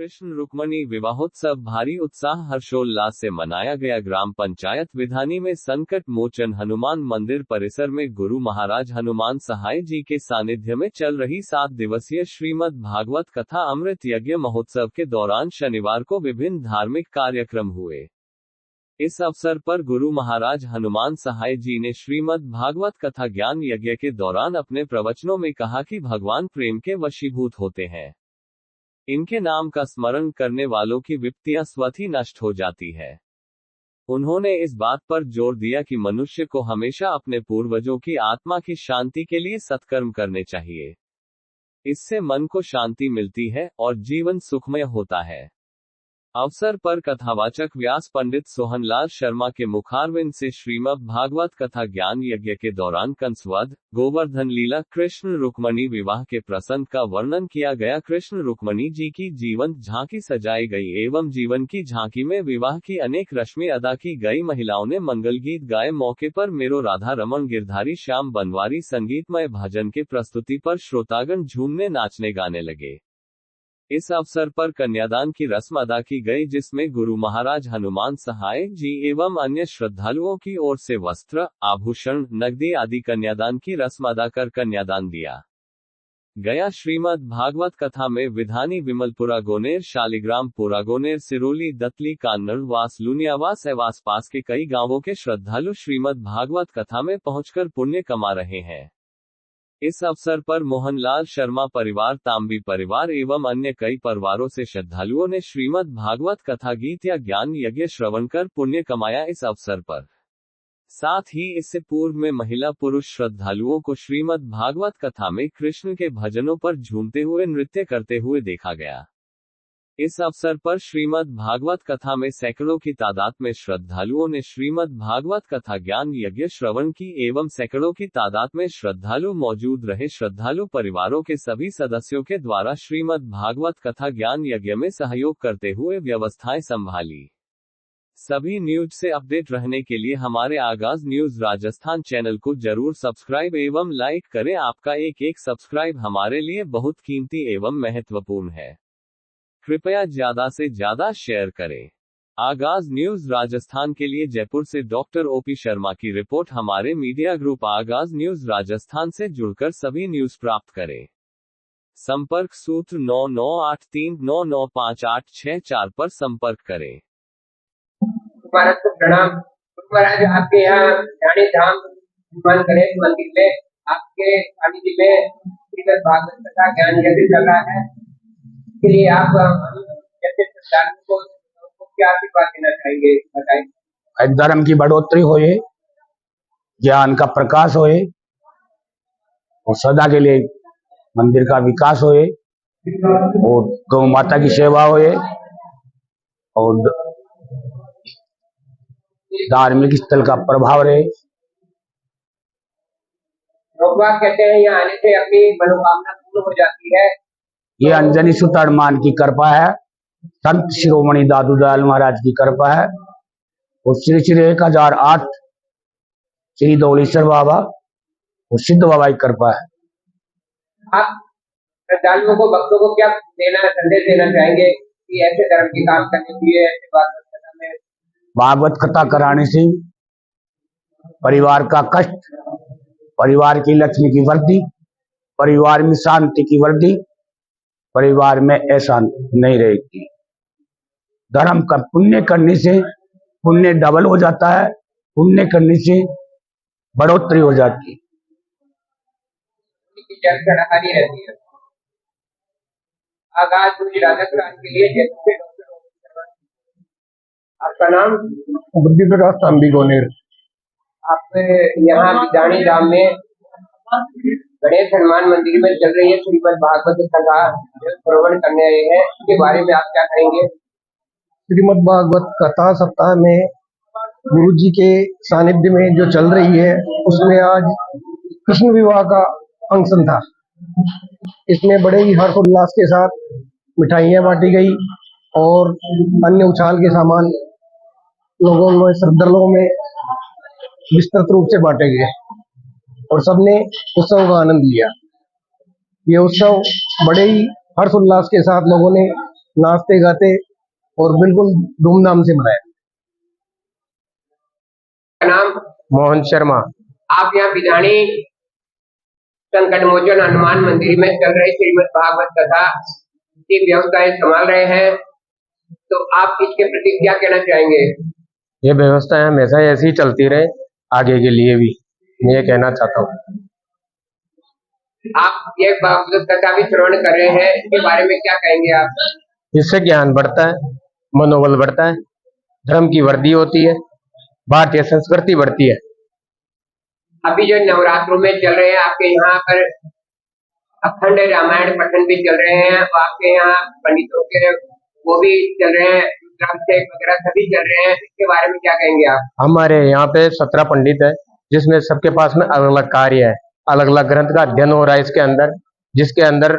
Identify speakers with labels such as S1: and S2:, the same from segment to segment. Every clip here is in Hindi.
S1: कृष्ण रुक्मणी विवाहोत्सव भारी उत्साह हर्षोल्लास से मनाया गया। ग्राम पंचायत विधानी में संकट मोचन हनुमान मंदिर परिसर में गुरु महाराज हनुमान सहाय जी के सानिध्य में चल रही 7 दिवसीय श्रीमद् भागवत कथा अमृत यज्ञ महोत्सव के दौरान शनिवार को विभिन्न धार्मिक कार्यक्रम हुए। इस अवसर पर गुरु महाराज हनुमान सहाय जी ने श्रीमद् भागवत कथा ज्ञान यज्ञ के दौरान अपने प्रवचनों में कहा कि भगवान प्रेम के वशीभूत होते हैं। इनके नाम का स्मरण करने वालों की विपत्तियां स्वतः ही नष्ट हो जाती है। उन्होंने इस बात पर जोर दिया कि मनुष्य को हमेशा अपने पूर्वजों की आत्मा की शांति के लिए सत्कर्म करने चाहिए। इससे मन को शांति मिलती है और जीवन सुखमय होता है। अवसर पर कथावाचक व्यास पंडित सोहनलाल शर्मा के मुखारविंद से श्रीमद् भागवत कथा ज्ञान यज्ञ के दौरान कंसवध, गोवर्धन लीला, कृष्ण रुक्मणी विवाह के प्रसंग का वर्णन किया गया। कृष्ण रुक्मणी जी की जीवंत झांकी सजाई गई एवं जीवन की झांकी में विवाह की अनेक रस्में अदा की गई। महिलाओं ने मंगल गीत गाए। मौके पर मेरो राधा रमन गिरधारी श्याम बनवारी संगीतमय भजन के प्रस्तुति पर श्रोतागण झूमने नाचने गाने लगे। इस अवसर पर कन्यादान की रस्म अदा की गई, जिसमें गुरु महाराज हनुमान सहाय जी एवं अन्य श्रद्धालुओं की ओर से वस्त्र, आभूषण, नकदी आदि कन्यादान की रस्म अदा कर कन्यादान दिया गया। श्रीमद् भागवत कथा में विधानी विमलपुरा गोनेर, शालिग्राम पुरा गोनेर, सिरोली, दतली, कान्नड़ वास, लुनियावास एवं आसपास के कई गांवों के श्रद्धालु श्रीमद् भागवत कथा में पहुंचकर पुण्य कमा रहे हैं। इस अवसर पर मोहनलाल शर्मा परिवार, तांबी परिवार एवं अन्य कई परिवारों से श्रद्धालुओं ने श्रीमद् भागवत कथा गीत या ज्ञान यज्ञ श्रवण कर पुण्य कमाया। इस अवसर पर साथ ही इससे पूर्व में महिला पुरुष श्रद्धालुओं को श्रीमद् भागवत कथा में कृष्ण के भजनों पर झूमते हुए नृत्य करते हुए देखा गया। इस अवसर पर श्रीमद् भागवत कथा में सैकड़ों की तादाद में श्रद्धालुओं ने श्रीमद् भागवत कथा ज्ञान यज्ञ श्रवण की एवं सैकड़ों की तादाद में श्रद्धालु मौजूद रहे। श्रद्धालु परिवारों के सभी सदस्यों के द्वारा श्रीमद् भागवत कथा ज्ञान यज्ञ में सहयोग करते हुए व्यवस्थाएं संभाली। सभी न्यूज से अपडेट रहने के लिए हमारे आगाज न्यूज राजस्थान चैनल को जरूर सब्सक्राइब एवं लाइक करें। आपका एक सब्सक्राइब हमारे लिए बहुत कीमती एवं महत्वपूर्ण है। कृपया ज्यादा से ज्यादा शेयर करें। आगाज न्यूज राजस्थान के लिए जयपुर से डॉक्टर ओपी शर्मा की रिपोर्ट। हमारे मीडिया ग्रुप आगाज न्यूज राजस्थान से जुड़कर सभी न्यूज प्राप्त करें। संपर्क सूत्र 9983995864 पर संपर्क करें।
S2: भारत को प्रणाम। महाराज, आपके यहाँ रानी धाम हनुमान गणेश मंदिर में आपके सानिध्य में श्रीमद् भागवत कथा ज्ञान यज्ञ चल रहा है। के लिए आप जैसे श्रद्धालुओं को क्या आशीर्वाद देना चाहेंगे, बताइए।
S3: धर्म की बढ़ोतरी होए, ज्ञान का प्रकाश होए और सदा के लिए मंदिर का विकास होए और गौ माता की सेवा होए और धार्मिक स्थल का प्रभाव रहे।
S2: लोग कहते हैं यहाँ आने से अपनी मनोकामना पूर्ण हो जाती है।
S3: ये अंजनी सुत हनुमान की कृपा है, संत शिरोमणि दादू दयाल महाराज की कृपा है और श्री श्री 1008 श्री धौलेश्वर बाबा और सिद्ध बाबा की कृपा है।
S2: आप श्रद्धालुओं को, भक्तों को क्या संदेश देना चाहेंगे कि ऐसे धर्म के काम करने चाहिए? ऐसे
S3: भागवत कथा कराने से परिवार का कष्ट, परिवार की लक्ष्मी की वृद्धि, परिवार में शांति की वृद्धि, परिवार में ऐसा नहीं रहेगी। धर्म का पुण्य करने से पुण्य डबल हो जाता है, पुण्य करने से बढ़ोतरी हो जाती है।
S2: रहती है। आगाज राजस्थान के लिए आपका नाम?
S4: बुद्धि प्रकाश तांबी गोनेर।
S2: आप यहाँ विधानी धाम में गणेश हनुमान मंदिर में चल रही है श्रीमद् भागवत कथा श्रवण करने आए हैं, इसके बारे में आप क्या कहेंगे?
S4: श्रीमद् भागवत कथा सप्ताह में गुरु जी के सानिध्य में जो चल रही है, उसमें आज कृष्ण विवाह का फंक्शन था। इसमें बड़े ही हर्षोल्लास के साथ मिठाइयाँ बांटी गई और अन्य उछाल के सामान लोगों में, श्रद्धालुओं में विस्तृत रूप से बांटे गए और सबने उत्सव का आनंद लिया। ये उत्सव बड़े ही हर्षोल्लास के साथ लोगों ने नाचते गाते और बिल्कुल धूमधाम से मनाया।
S2: का नाम
S4: मोहन शर्मा।
S2: आप यहाँ बिधानी संकट मोचन हनुमान मंदिर में चल रही श्रीमद् भागवत कथा की व्यवस्थाएं संभाल रहे हैं, तो आप इसके प्रति क्या कहना चाहेंगे?
S4: ये व्यवस्था हमेशा ऐसी ही चलती रहे, आगे के लिए भी मैं ये कहना चाहता हूँ।
S2: आप ये भागवत कथा भी श्रवण कर रहे हैं, इसके बारे में क्या कहेंगे आप?
S4: इससे ज्ञान बढ़ता है, मनोबल बढ़ता है, धर्म की वृद्धि होती है, भारतीय संस्कृति बढ़ती है।
S2: अभी जो नवरात्रों में चल रहे हैं आपके यहाँ पर अखंड रामायण पठन भी चल रहे हैं, और आपके यहाँ पंडितों के वो भी चल रहे हैं, रुद्राभिषेक वगैरह सभी चल रहे हैं, इसके बारे में क्या कहेंगे आप?
S4: हमारे यहाँ पे 17 पंडित है, जिसमें सबके पास में अलग अलग कार्य है, अलग अलग ग्रंथ का अध्ययन हो रहा है इसके अंदर, जिसके अंदर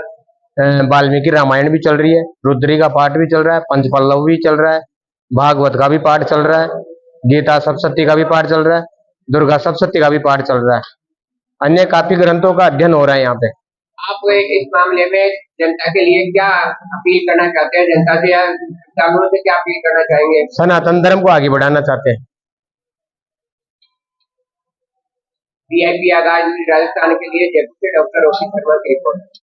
S4: वाल्मीकि रामायण भी चल रही है, रुद्री का पाठ भी चल रहा है, पंचपल्लव भी चल रहा है, भागवत का भी पाठ चल रहा है, गीता सप्तशती का भी पाठ चल रहा है, दुर्गा सप्तशती का भी पाठ चल रहा है, अन्य काफी ग्रंथों का अध्ययन हो रहा है यहाँ पे।
S2: आप इस मामले में जनता के लिए क्या अपील करना चाहते हैं? जनता से या श्रद्धालुओं से क्या अपील करना चाहेंगे?
S4: सनातन धर्म को आगे बढ़ाना चाहते हैं।
S2: VIP आगाज राजस्थान के लिए जयपुर से डॉक्टर ओपी शर्मा की रिपोर्ट।